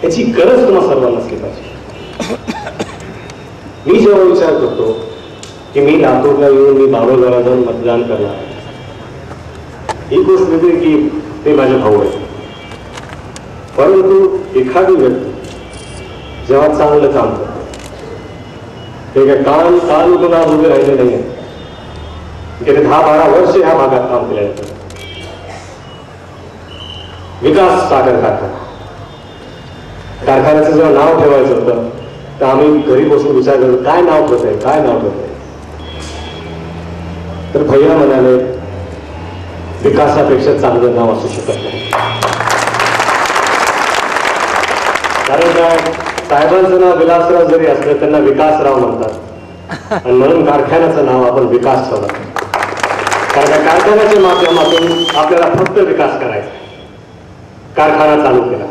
याची गरज तुम्हा सर्वांना असली पाहिजे. मी जेव्हा विचार करतो की मी लातूरला येऊन मी बाबूळगावला जाऊन मतदान करणार, ही गोष्ट वेगळी की ते माझे भाऊ आहेत. परंतु एखादी व्यक्ती जेव्हा चांगलं काम करतो, ते काय काल उभं आज उभे राहिले नाही आहे. गेले 10-12 वर्ष ह्या भागात काम केलं जातं. विकास साखर कारखान्याचं जेव्हा नाव ठेवायचं होतं तर आम्ही घरी बसून विचार करतो काय नाव ठेवतंय, काय नाव ठेवतंय. तर भैया म्हणाले विकासापेक्षा चांगलं नाव असू शकत नाही. कारण काय, साहेबांचं नाव विलासराव जरी असलं त्यांना विकासराव म्हणतात आणि म्हणून कारखान्याचं नाव आपण विकास ठेवलं. कारण कारखान्याच्या माध्यमातून आपल्याला फक्त विकास करायचा, कारखाना चालू केला.